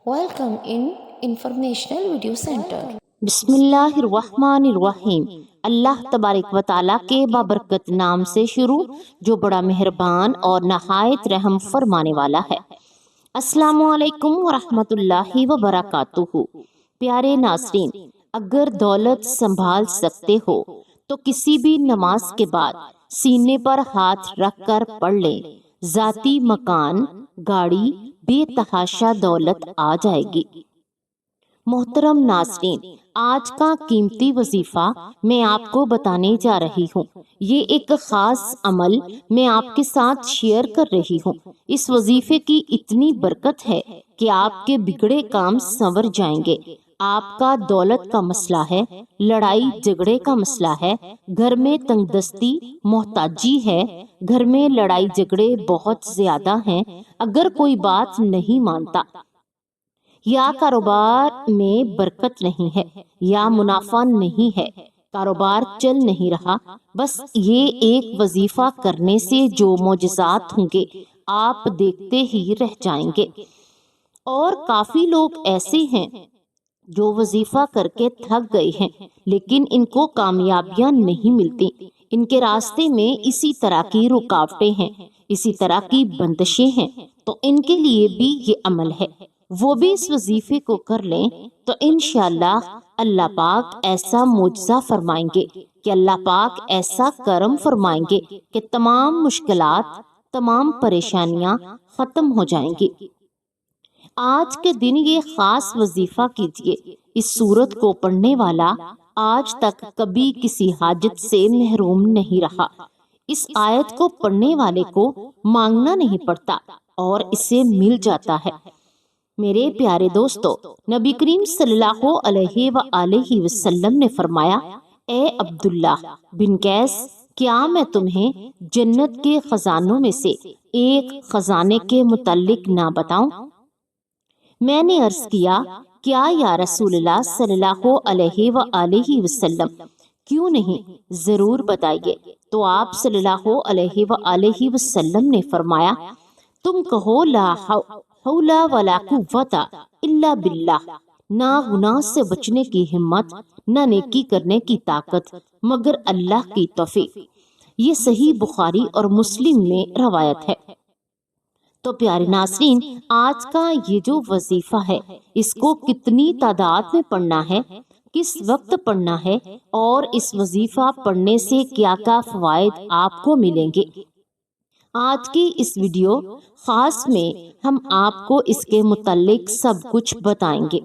Welcome in Informational Video Center. بسم اللہ الرحمن الرحیم۔ اللہ تبارک و تعالیٰ کے بابرکت نام سے شروع جو بڑا مہربان اور نہایت رحم فرمانے والا ہے۔ السلام علیکم ورحمۃ اللہ وبرکاتہ۔ پیارے ناظرین، اگر دولت سنبھال سکتے ہو تو کسی بھی نماز کے بعد سینے پر ہاتھ رکھ کر پڑھ لیں، ذاتی مکان، گاڑی، بے تحاشا دولت آ جائے گی۔ محترم ناظرین، آج کا قیمتی وظیفہ میں آپ کو بتانے جا رہی ہوں۔ یہ ایک خاص عمل میں آپ کے ساتھ شیئر کر رہی ہوں۔ اس وظیفے کی اتنی برکت ہے کہ آپ کے بگڑے کام سنور جائیں گے۔ آپ کا دولت کا مسئلہ ہے، لڑائی جھگڑے کا مسئلہ ہے، گھر میں تنگ دستی محتاجی ہے، گھر میں لڑائی جھگڑے بہت زیادہ ہیں، اگر کوئی بات نہیں مانتا، یا کاروبار میں برکت نہیں ہے، یا منافع نہیں ہے، کاروبار چل نہیں رہا، بس یہ ایک وظیفہ کرنے سے جو معجزات ہوں گے آپ دیکھتے ہی رہ جائیں گے۔ اور کافی لوگ ایسے ہیں جو وظیفہ کر کے تھک گئے ہیں، لیکن ان کو کامیابیاں نہیں ملتی۔ ان کے راستے میں اسی طرح کی رکاوٹیں ہیں، اسی طرح کی بندشیں ہیں، تو ان کے لیے بھی یہ عمل ہے۔ وہ بھی اس وظیفے کو کر لیں تو انشاءاللہ اللہ پاک ایسا معجزہ فرمائیں گے کہ اللہ پاک ایسا کرم فرمائیں گے کہ تمام مشکلات، تمام پریشانیاں ختم ہو جائیں گی۔ آج کے دن یہ خاص وظیفہ کیجئے۔ اس سورت کو پڑھنے والا آج تک کبھی کسی حاجت سے محروم نہیں رہا۔ اس آیت کو پڑھنے والے کو مانگنا نہیں پڑتا اور اسے مل جاتا ہے۔ میرے پیارے دوستو، نبی کریم صلی اللہ علیہ وآلہ وسلم نے فرمایا، اے عبداللہ بن قیس، کیا میں تمہیں جنت کے خزانوں میں سے ایک خزانے کے متعلق نہ بتاؤں؟ میں نے عرض کیا، کیا یا رسول اللہ صلی اللہ علیہ وآلہ وسلم، کیوں نہیں، ضرور بتائیے۔ تو آپ صلی اللہ علیہ وآلہ وسلم نے فرمایا، تم کہو لا حول ولا قوت الا باللہ، نہ گناہ سے بچنے کی ہمت، نہ نیکی کرنے کی طاقت مگر اللہ کی توفیق۔ یہ صحیح بخاری اور مسلم میں روایت ہے۔ تو پیارے ناظرین، آج کا یہ جو وظیفہ ہے، اس کو کتنی تعداد میں پڑھنا ہے، کس وقت پڑھنا ہے، اور اس وظیفہ پڑھنے سے کیا کیا فوائد آپ کو ملیں گے، آج کی اس ویڈیو خاص میں ہم آپ کو اس کے متعلق سب کچھ بتائیں گے۔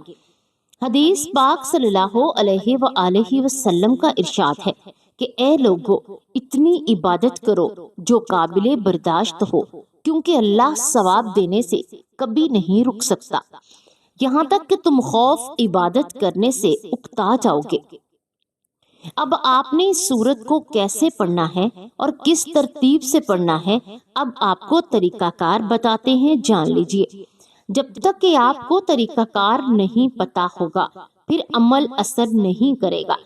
حدیث پاک صلی اللہ علیہ وآلہ وسلم کا ارشاد ہے کہ اے لوگو، اتنی عبادت کرو جو قابل برداشت ہو، کیونکہ اللہ ثواب دینے سے کبھی نہیں رک سکتا یہاں تک کہ تم خوف عبادت کرنے سے اکتا جاؤ گے۔ اب آپ نے اس سورت کو کیسے پڑھنا ہے اور کس ترتیب سے پڑھنا ہے، اب آپ کو طریقہ کار بتاتے ہیں، جان لیجئے۔ جب تک کہ آپ کو طریقہ کار نہیں پتا ہوگا، پھر عمل اثر نہیں کرے گا۔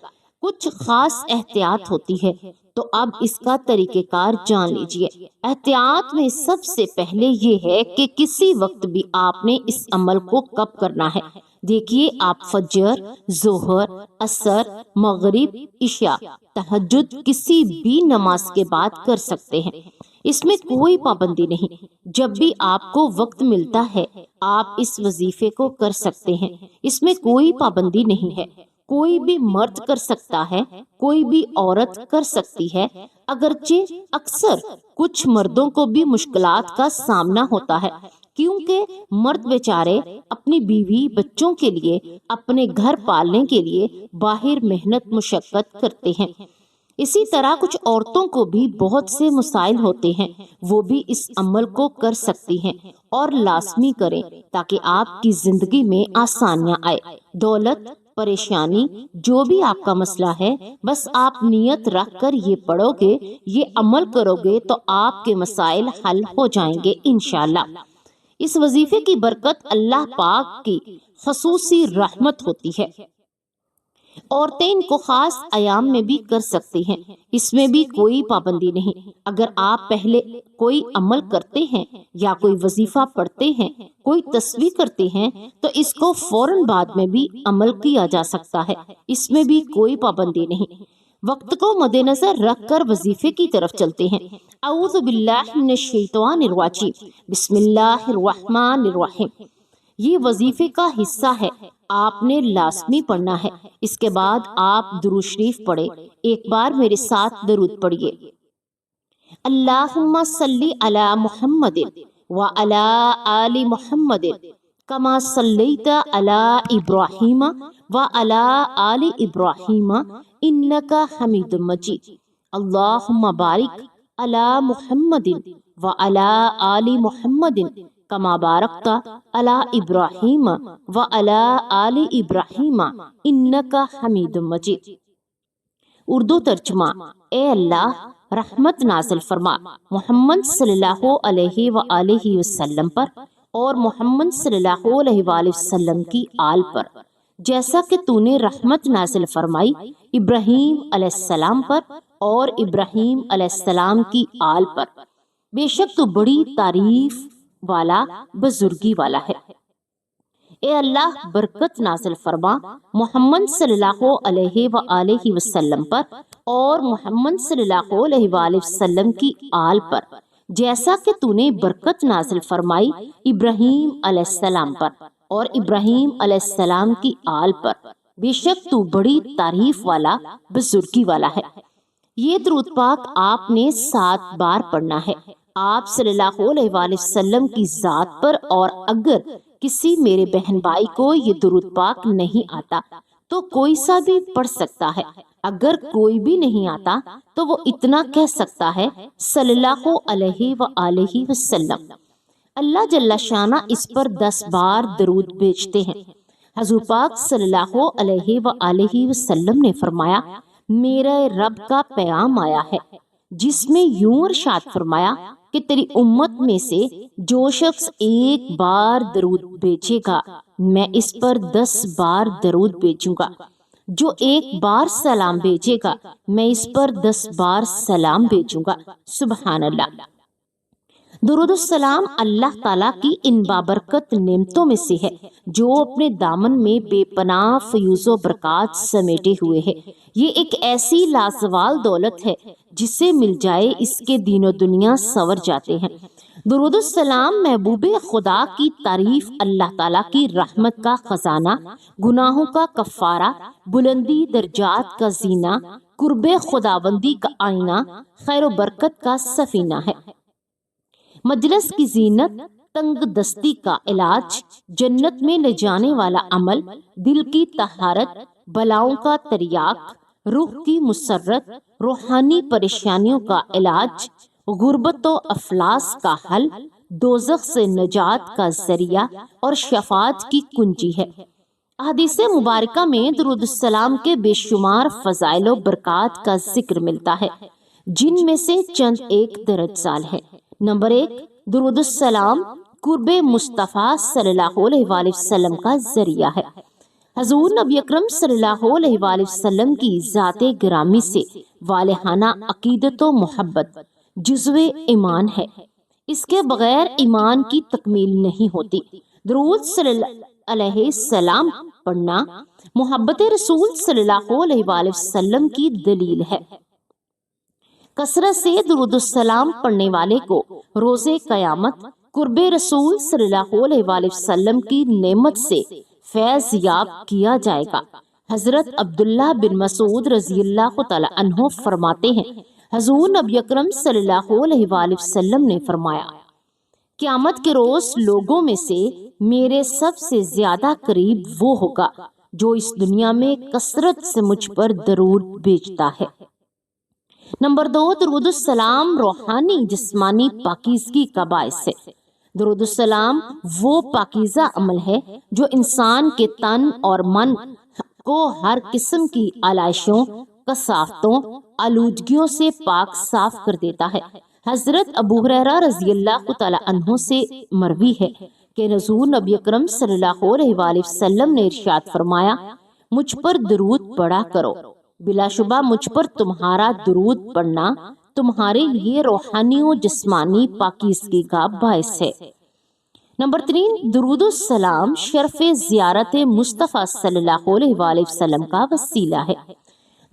کچھ خاص احتیاط ہوتی ہے، تو اب اس کا طریقہ کار جان لیجئے۔ احتیاط میں سب سے پہلے یہ ہے کہ کسی وقت بھی آپ نے اس عمل کو کب کرنا ہے۔ دیکھیے، آپ فجر، ظہر، عصر، مغرب، عشاء، تہجد کسی بھی نماز کے بعد کر سکتے ہیں، اس میں کوئی پابندی نہیں۔ جب بھی آپ کو وقت ملتا ہے آپ اس وظیفے کو کر سکتے ہیں، اس میں کوئی پابندی نہیں ہے۔ کوئی بھی مرد کر سکتا ہے، کوئی بھی عورت کر سکتی ہے، اگرچہ اکثر کچھ مردوں کو بھی مشکلات کا سامنا ہوتا ہے، کیونکہ مرد بیچارے اپنی بیوی بچوں کے لیے، اپنے گھر پالنے کے لیے باہر محنت مشقت کرتے ہیں۔ اسی طرح کچھ عورتوں کو بھی بہت سے مسائل ہوتے ہیں، وہ بھی اس عمل کو کر سکتی ہیں، اور لازمی کریں تاکہ آپ کی زندگی میں آسانیاں آئے۔ دولت، پریشانی، جو بھی آپ کا مسئلہ ہے، بس آپ نیت رکھ کر یہ پڑھو گے، یہ عمل کرو گے تو آپ کے مسائل حل ہو جائیں گے انشاءاللہ۔ اس وظیفے کی برکت اللہ پاک کی خصوصی رحمت ہوتی ہے۔ عورتیں ان کو خاص ایام میں بھی کر سکتی ہیں، اس میں بھی کوئی پابندی نہیں۔ اگر آپ پہلے کوئی عمل کرتے ہیں یا کوئی وظیفہ پڑھتے ہیں، کوئی تسبیح کرتے ہیں، تو اس کو فوراً بعد میں بھی عمل کیا جا سکتا ہے، اس میں بھی کوئی پابندی نہیں۔ وقت کو مد نظر رکھ کر وظیفے کی طرف چلتے ہیں۔ اعوذ باللہ من الشیطان الرجیم، بسم اللہ الرحمن الرحیم۔ یہ وظیفے کا حصہ ہے، آپ نے لازمی پڑھنا ہے۔ اس کے بعد آپ درود شریف پڑھیں۔ ایک بار میرے ساتھ درود پڑھیے۔ اللہم صلی علی محمد وعلی آل محمد کما صلیت علی ابراہیم وعلی آل ابراہیم انک حمید مجید۔ اللہم بارک علی محمد وعلی آل محمد کما بارکت علی ابراہیم وعلی آل ابراہیم انک حمید مجید۔ اردو ترجمہ: اے اللہ، رحمت نازل فرما محمد صلی اللہ علیہ وآلہ وسلم پر اور محمد صلی اللہ علیہ وآلہ وسلم کی آل پر، جیسا کہ تو نے رحمت نازل فرمائی ابراہیم علیہ السلام پر اور ابراہیم علیہ السلام کی آل پر۔ بے شک تو بڑی تعریف والا، بزرگی والا ہے۔ اے اللہ، برکت نازل فرما محمد صلی اللہ علیہ وآلہ وسلم پر اور محمد صلی اللہ علیہ وآلہ وسلم کی آل پر، جیسا کہ تو نے برکت نازل فرمائی ابراہیم علیہ السلام پر اور ابراہیم علیہ السلام کی آل پر۔ بے شک تو بڑی تعریف والا، بزرگی والا ہے۔ یہ درود پاک آپ نے 7 بار پڑھنا ہے، آپ صلی اللہ علیہ وآلہ وسلم کی ذات پر، اور اگر کسی میرے بہن بھائی کو یہ درود پاک نہیں آتا تو کوئی سا بھی پڑھ سکتا ہے۔ اگر کوئی بھی نہیں آتا تو وہ اتنا کہہ سکتا ہے صلی اللہ علیہ وآلہ وسلم۔ اللہ جل شانہ اس پر 10 بار درود بھیجتے ہیں۔ حضور پاک صلی اللہ علیہ وآلہ وسلم نے فرمایا، میرے رب کا پیغام آیا ہے جس میں یوں ارشاد فرمایا کہ تیری امت میں سے جو شخص 1 بار درود بھیجے گا میں اس پر 10 بار درود بھیجوں گا، جو 1 بار سلام بھیجے گا میں اس پر 10 بار سلام بھیجوں گا۔ سبحان اللہ۔ درود السلام اللہ تعالیٰ کی ان بابرکت نعمتوں میں سے ہے جو اپنے دامن میں بے پناہ فیوز و برکات سمیٹے ہوئے ہے۔ یہ ایک ایسی لازوال دولت ہے جسے مل جائے اس کے دین و دنیا سنور جاتے ہیں۔ درود السلام محبوب خدا کی تعریف، اللہ تعالیٰ کی رحمت کا خزانہ، گناہوں کا کفارہ، بلندی درجات کا زینہ، قرب خداوندی کا آئینہ، خیر و برکت کا سفینہ ہے۔ مجلس کی زینت، تنگ دستی کا علاج، جنت میں لے جانے والا عمل، دل کی طہارت، بلاؤں کا تریاق، روح کی مسرت، روحانی پریشانیوں کا علاج، غربت و افلاس کا حل، دوزخ سے نجات کا ذریعہ اور شفاعت کی کنجی ہے۔ احادیث مبارکہ میں درود السلام کے بے شمار فضائل و برکات کا ذکر ملتا ہے، جن میں سے چند ایک درج ذیل ہے۔ نمبر 1، درود السلام قرب مصطفیٰ صلی اللہ علیہ وآلہ وسلم کا ذریعہ ہے۔ حضور نبی اکرم صلی اللہ علیہ وآلہ وسلم کی ذات گرامی سے والہانہ عقیدت و محبت جزو ایمان ہے، اس کے بغیر ایمان کی تکمیل نہیں ہوتی۔ درود صلی اللہ علیہ وسلم پڑھنا محبت رسول صلی اللہ علیہ وآلہ وسلم کی دلیل ہے۔ کثرت سے درود السلام پڑھنے والے کو روز قیامت قرب رسول صلی اللہ علیہ وآلہ وسلم کی نعمت سے فیض یاب کیا جائے گا۔ حضرت عبداللہ بن مسعود رضی اللہ تعالی عنہ فرماتے ہیں، حضور نبی اکرم صلی اللہ علیہ وآلہ وسلم نے فرمایا، قیامت کے روز لوگوں میں سے میرے سب سے زیادہ قریب وہ ہوگا جو اس دنیا میں کثرت سے مجھ پر درود بھیجتا ہے۔ نمبر 2، درود السلام روحانی جسمانی پاکیزگی کا باعث ہے۔ درود السلام وہ پاکیزہ عمل ہے جو انسان کے تن اور من کو ہر قسم کی آلائشوں، کثافتوں، آلودگیوں سے پاک صاف کر دیتا ہے۔ حضرت ابو ہریرہ رضی اللہ تعالی عنہ سے مروی ہے کہ حضور نبی اکرم صلی اللہ علیہ وآلہ وسلم نے ارشاد فرمایا، مجھ پر درود پڑھا کرو، بلا شبہ مجھ پر تمہارا درود پڑھنا تمہارے لیے روحانی و جسمانی پاکیزگی کا باعث ہے۔ نمبر 3، درود السلام شرف زیارت مصطفیٰ صلی اللہ علیہ وآلہ وسلم کا وسیلہ ہے۔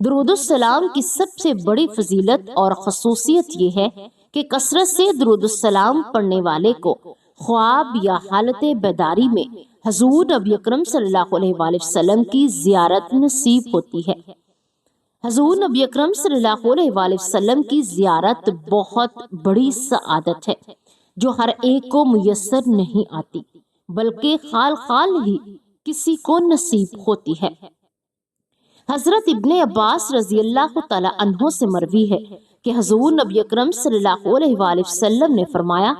درود السلام کی سب سے بڑی فضیلت اور خصوصیت یہ ہے کہ کثرت سے درود السلام پڑھنے والے کو خواب یا حالت بیداری میں حضور نبی اکرم صلی اللہ علیہ وآلہ وسلم کی زیارت نصیب ہوتی ہے۔ حضور نبی اکرم صلی اللہ علیہ وآلہ وسلم کی زیارت بہت بڑی سعادت ہے جو ہر ایک کو میسر نہیں آتی، بلکہ خال خال ہی کسی کو نصیب ہوتی ہے۔ حضرت ابن عباس رضی اللہ تعالی عنہ سے مروی ہے کہ حضور نبی اکرم صلی اللہ علیہ وآلہ وسلم نے فرمایا،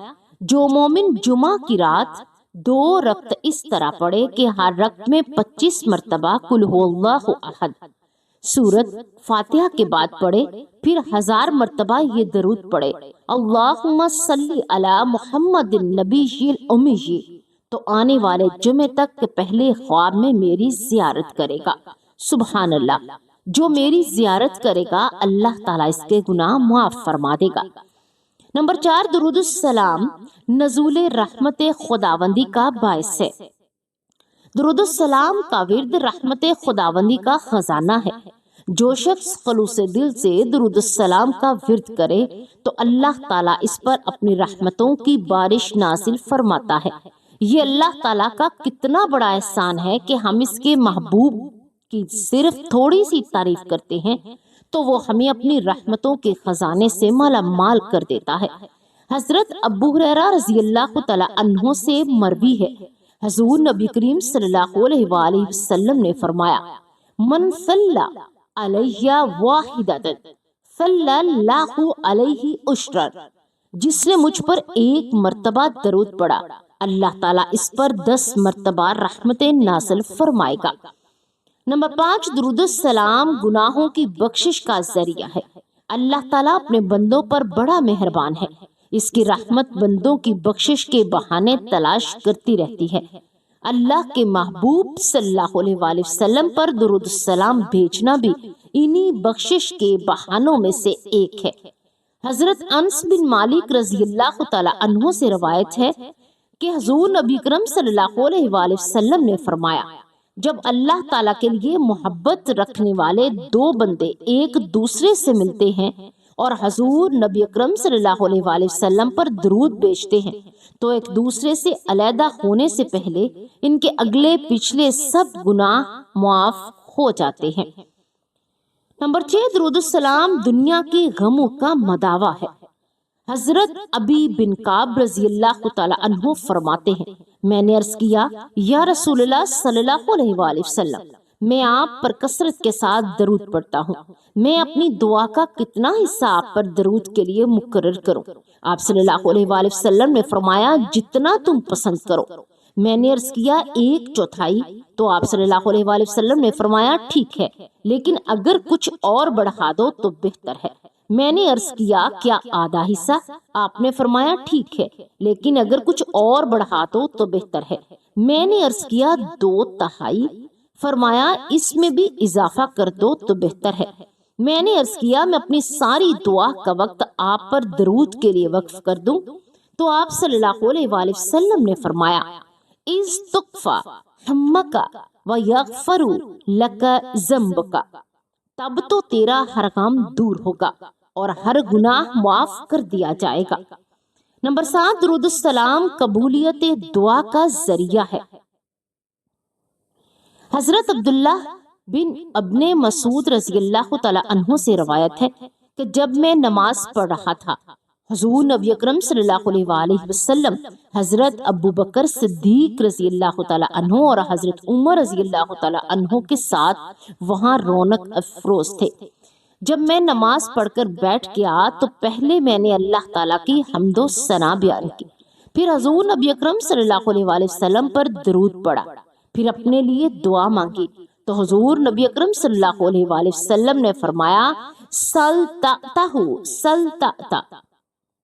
جو مومن جمعہ کی رات 2 رکعت اس طرح پڑھے کہ ہر رکعت میں 25 مرتبہ قل ہو اللہ احد سورۃ فاتحہ کے بعد پڑھے، پھر 1000 مرتبہ یہ درود پڑھے، اللہم صلی علی محمد النبی الامی، تو آنے والے جمعے تک کے پہلے خواب میں میری زیارت کرے گا۔ سبحان اللہ، جو میری زیارت کرے گا اللہ تعالیٰ اس کے گناہ معاف فرما دے گا۔ نمبر 4، درود السلام نزول رحمت خداوندی کا باعث ہے۔ درود السلام کا ورد رحمت خداوندی کا خزانہ ہے۔ جو شخص خلوص دل سے درود السلام کا ورد کرے تو اللہ تعالیٰ اس پر اپنی رحمتوں کی بارش نازل فرماتا ہے۔ یہ اللہ تعالیٰ کا کتنا بڑا احسان ہے کہ ہم اس کے محبوب کی صرف تھوڑی سی تعریف کرتے ہیں تو وہ ہمیں اپنی رحمتوں کے خزانے سے مالا مال کر دیتا ہے۔ حضرت ابو ہریرہ رضی اللہ تعالی عنہ سے مروی ہے، حضور نبی کریم صلی اللہ علیہ وآلہ وسلم نے فرمایا، من صلی علیہ واحدۃ صلی اللہ علیہ عشرا، جس نے مجھ پر 1 مرتبہ درود پڑھا اللہ تعالیٰ اس پر 10 مرتبہ رحمتیں نازل فرمائے گا۔ نمبر 5، درود السلام گناہوں کی بخشش کا ذریعہ ہے۔ اللہ تعالیٰ اپنے بندوں پر بڑا مہربان ہے، اس کی رحمت بندوں کی بخشش کے بہانے تلاش کرتی رہتی ہے۔ اللہ کے محبوب صلی اللہ علیہ وآلہ وسلم پر درود السلام بھیجنا بھی انہی بخشش کے بہانوں میں سے ایک ہے۔ حضرت انس بن مالک رضی اللہ تعالی عنہ سے روایت ہے کہ حضور نبی اکرم صلی اللہ علیہ وآلہ وسلم نے فرمایا، جب اللہ تعالیٰ کے لیے محبت رکھنے والے 2 بندے ایک دوسرے سے ملتے ہیں اور حضور نبی اکرم صلی اللہ علیہ وآلہ وسلم پر درود بھیجتے ہیں تو ایک دوسرے سے علیحدہ ہونے سے پہلے ان کے اگلے پچھلے سب گناہ معاف ہو جاتے ہیں۔ نمبر 6، درود السلام دنیا کے غموں کا مداوا ہے۔ حضرت ابی بن کعب رضی اللہ تعالی عنہ فرماتے ہیں، میں نے عرض کیا، یا رسول اللہ صلی اللہ علیہ وآلہ وسلم، میں آپ پر کثرت کے ساتھ درود پڑھتا ہوں، میں اپنی دعا کا کتنا حصہ آپ پر درود کے لیے مقرر کروں؟ آپ صلی اللہ علیہ وآلہ وسلم نے فرمایا، جتنا تم پسند کرو۔ میں نے عرض کیا، 1/4، تو آپ صلی اللہ علیہ وآلہ وسلم نے فرمایا، ٹھیک ہے، لیکن اگر کچھ اور بڑھا دو تو بہتر ہے۔ میں نے عرض کیا، کیا آدھا حصہ؟ آپ نے فرمایا، ٹھیک ہے، لیکن اگر کچھ اور بڑھا دو تو بہتر ہے۔ میں نے عرض کیا، 2/3، فرمایا، اس میں بھی اضافہ کر دو تو بہتر ہے۔ میں نے عرض کیا، میں اپنی ساری دعا کا وقت آپ پر درود کے لیے وقف کر دوں؟ تو آپ صلی اللہ علیہ وآلہ وسلم نے فرمایا، استغفا ہمکا ویغفر لکا ذنبکا، تب تو تیرا ہر غم دور ہوگا اور ہر گناہ معاف کر دیا جائے گا۔ نمبر 7، درود السلام قبولیت دعا کا ذریعہ ہے۔ حضرت عبداللہ بن ابن مسعود رضی اللہ تعالی عنہ سے روایت ہے کہ جب میں نماز پڑھ رہا تھا، حضور نبی اکرم صلی اللہ علیہ وآلہ وسلم حضرت ابو بکر صدیق رضی اللہ تعالی عنہ اور حضرت عمر رضی اللہ تعالی عنہ کے ساتھ وہاں رونق افروز تھے۔ جب میں نماز پڑھ کر بیٹھ گیا تو پہلے میں نے اللہ تعالیٰ کی حمد و ثنا بیان کی، پھر حضور نبی اکرم صلی اللہ علیہ وآلہ وسلم پر درود پڑھا، پھر اپنے لیے دعا مانگی تو حضور نبی اکرم صلی اللہ علیہ وآلہ وسلم نے فرمایا، سل تأتہ،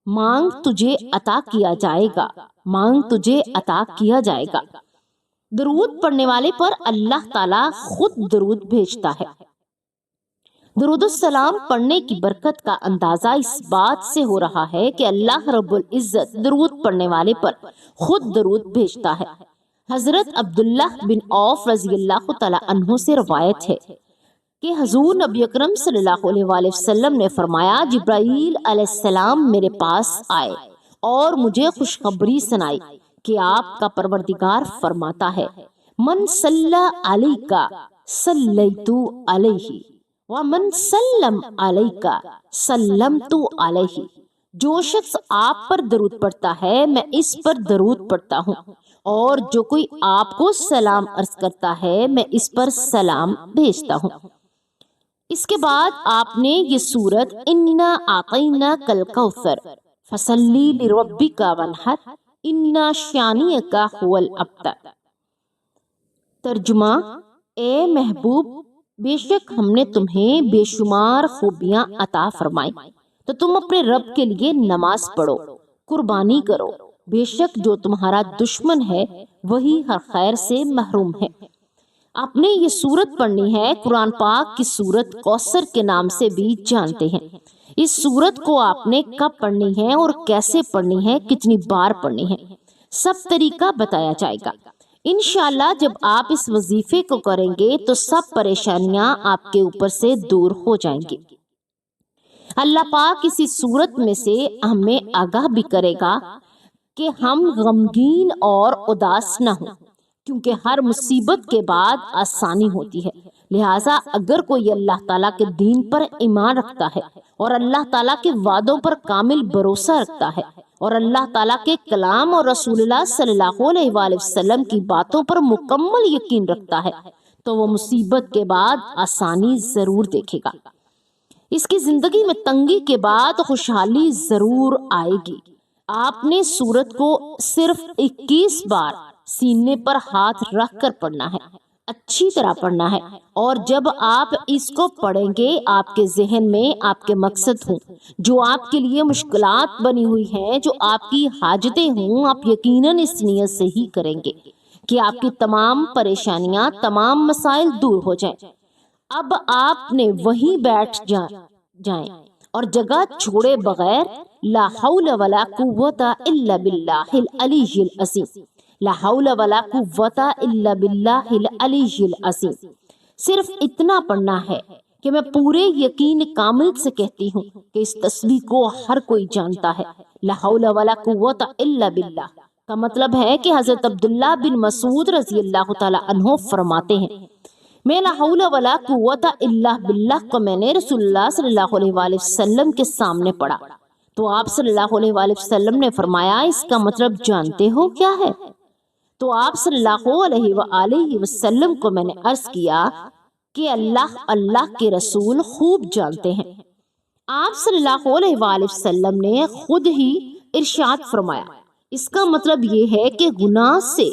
مانگ تجھے عطا کیا جائے گا، مانگ تجھے عطا کیا جائے گا۔ درود پڑھنے والے پر اللہ تعالیٰ خود درود بھیجتا ہے۔ درود السلام پڑھنے کی برکت کا اندازہ اس بات سے ہو رہا ہے کہ اللہ رب العزت درود پڑھنے والے پر خود درود بھیجتا ہے۔ حضرت عبداللہ بن عوف رضی اللہ تعالیٰ عنہ سے روایت ہے کہ حضور نبی اکرم صلی اللہ علیہ وآلہ وسلم نے فرمایا، جبرائیل علیہ السلام میرے پاس آئے اور مجھے خوشخبری سنائی کہ آپ کا پروردگار فرماتا ہے، من صلی علیک صلیت علیہ ومن سلم علیک سلمت علیہ، جو شخص آپ پر درود پڑھتا ہے میں اس پر درود پڑھتا ہوں، اور جو کوئی آپ کو سلام عرض کرتا ہے میں اس پر سلام بھیجتا ہوں۔ اس کے بعد آپ نے یہ سورت انا اعطیناک الکوثر فصلی لربک وانحر انا شانئک هو الابتر، ترجمہ، اے محبوب، بے شک ہم نے تمہیں بے شمار خوبیاں عطا فرمائی تو تم اپنے رب کے لیے نماز پڑھو، قربانی کرو، بے شک جو تمہارا دشمن ہے وہی ہر خیر سے محروم ہے۔ آپ نے یہ سورت پڑھنی ہے، قرآن پاک کی سورت کوثر کے نام سے بھی جانتے ہیں۔ اس سورت کو آپ نے کب پڑھنی ہے اور کیسے پڑھنی ہے، کتنی بار پڑھنی ہے، سب طریقہ بتایا جائے گا۔ انشاءاللہ جب آپ اس وظیفے کو کریں گے تو سب پریشانیاں آپ کے اوپر سے دور ہو جائیں گی۔ اللہ پاک اسی سورت میں سے ہمیں آگاہ بھی کرے گا کہ ہم غمگین اور اداس نہ ہوں، کیونکہ ہر مصیبت کے بعد آسانی ہوتی ہے۔ لہٰذا اگر کوئی اللہ تعالیٰ کے دین پر ایمان رکھتا ہے اور اللہ تعالیٰ کے وعدوں پر کامل بھروسہ رکھتا ہے اور اللہ تعالیٰ کے کلام اور رسول اللہ صلی اللہ علیہ وآلہ وسلم کی باتوں پر مکمل یقین رکھتا ہے تو وہ مصیبت کے بعد آسانی ضرور دیکھے گا۔ اس کی زندگی میں تنگی کے بعد خوشحالی ضرور آئے گی۔ آپ نے سورت کو صرف 21 بار سینے پر ہاتھ رکھ کر پڑھنا ہے، اچھی طرح پڑھنا ہے، اور جب آپ اس کو پڑھیں گے آپ کے ذہن میں آپ کے مقصد ہوں، جو آپ کے لیے مشکلات بنی ہوئی ہیں، جو آپ کی حاجتیں ہوں، آپ یقیناً اس نیت سے ہی کریں گے کہ آپ کی تمام پریشانیاں، تمام مسائل دور ہو جائیں۔ اب آپ نے وہیں بیٹھ جائیں اور جگہ چھوڑے بغیر لا حول ولا قوت الا باللہ العلی العظیم، لا حول ولا قوت الا باللہ العلی العظیم، صرف اتنا پڑھنا ہے کہ میں پورے یقین کامل سے کہتی ہوں کہ اس تسبیح کو ہر کوئی جانتا ہے۔ لا حول ولا قوت الا باللہ کا مطلب ہے کہ حضرت عبداللہ بن مسعود رضی اللہ تعالی عنہ فرماتے ہیں، میں لا حول ولا قوت الا باللہ کو میں نے رسول اللہ صلی اللہ علیہ وآلہ وسلم کے سامنے پڑھا تو آپ صلی اللہ علیہ وآلہ وسلم نے فرمایا، اس کا مطلب جانتے ہو کیا ہے؟ تو آپ صلی اللہ علیہ وآلہ وسلم کو میں نے عرض کیا کہ اللہ کے رسول خوب جانتے ہیں۔ آپ صلی اللہ علیہ وآلہ وسلم نے خود ہی ارشاد فرمایا، اس کا مطلب یہ ہے کہ گناہ سے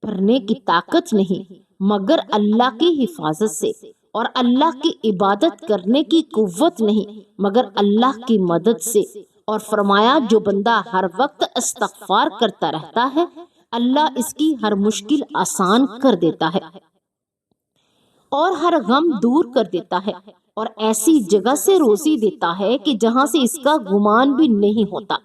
بھرنے کی طاقت نہیں مگر اللہ کی حفاظت سے، اور اللہ کی عبادت کرنے کی قوت نہیں مگر اللہ کی مدد سے، اور فرمایا جو بندہ ہر وقت استغفار کرتا رہتا ہے اللہ اس کی ہر مشکل آسان کر دیتا ہے اور ہر غم دور کر دیتا ہے، اور ایسی جگہ سے روزی دیتا ہے کہ جہاں سے اس کا گمان بھی نہیں ہوتا۔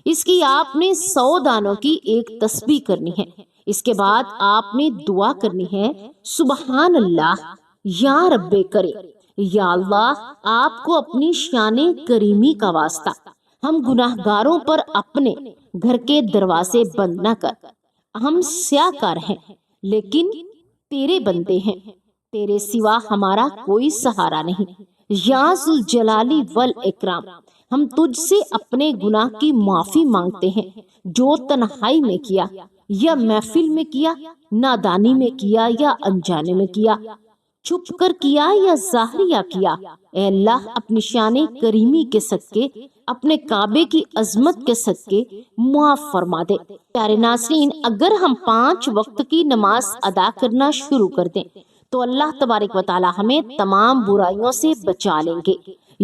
اس کی آپ نے 100 دانوں کی ایک تسبیح کرنی ہے۔ اس کے بعد آپ نے دعا کرنی ہے، سبحان اللہ یا رب کریم، یا اللہ آپ کو اپنی شان کریمی کا واسطہ ہم گناہ گاروں پر اپنے گھر کے دروازے بند نہ کر، ہم سیاہ کار ہیں لیکن تیرے بندے ہیں، تیرے سوا ہمارا کوئی سہارا نہیں، یا ذوالجلالی والاکرام ہم تجھ سے اپنے گناہ کی معافی مانگتے ہیں، جو تنہائی میں کیا یا محفل میں کیا، نادانی میں کیا یا انجانے میں کیا، چھپ کر کیا یا ظاہریہ کیا، اے اللہ اپنی شان کریمی کے صدقے، اپنے کعبے کی عظمت کے صدقے معاف فرما دے۔ پیارے ناظرین، اگر ہم 5 وقت کی نماز ادا کرنا شروع کر دیں تو اللہ تبارک و تعالی ہمیں تمام برائیوں سے بچا لیں گے۔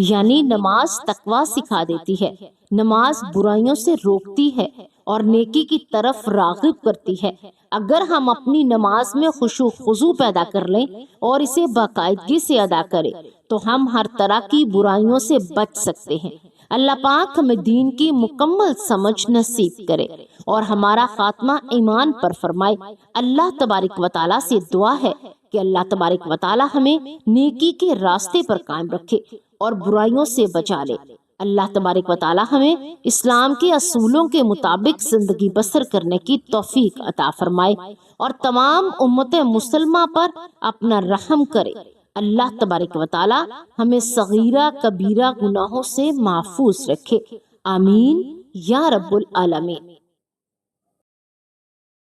یعنی نماز تقویٰ سکھا دیتی ہے، نماز برائیوں سے روکتی ہے اور نیکی کی طرف راغب کرتی ہے۔ اگر ہم اپنی نماز میں خشوع خضوع پیدا کر لیں اور اسے باقاعدگی سے ادا کریں تو ہم ہر طرح کی برائیوں سے بچ سکتے ہیں۔ اللہ پاک ہمیں دین کی مکمل سمجھ نصیب کرے اور ہمارا خاتمہ ایمان پر فرمائے۔ اللہ تبارک و تعالیٰ سے دعا ہے کہ اللہ تبارک و تعالیٰ ہمیں نیکی کے راستے پر قائم رکھے اور برائیوں سے بچا لے۔ اللہ تبارک و تعالیٰ ہمیں اسلام کے اصولوں کے مطابق زندگی بسر کرنے کی توفیق عطا فرمائے اور تمام امت مسلمہ پر اپنا رحم کرے۔ اللہ تبارک و تعالیٰ ہمیں صغیرہ کبیرہ گناہوں سے محفوظ رکھے، آمین یا رب العالمین۔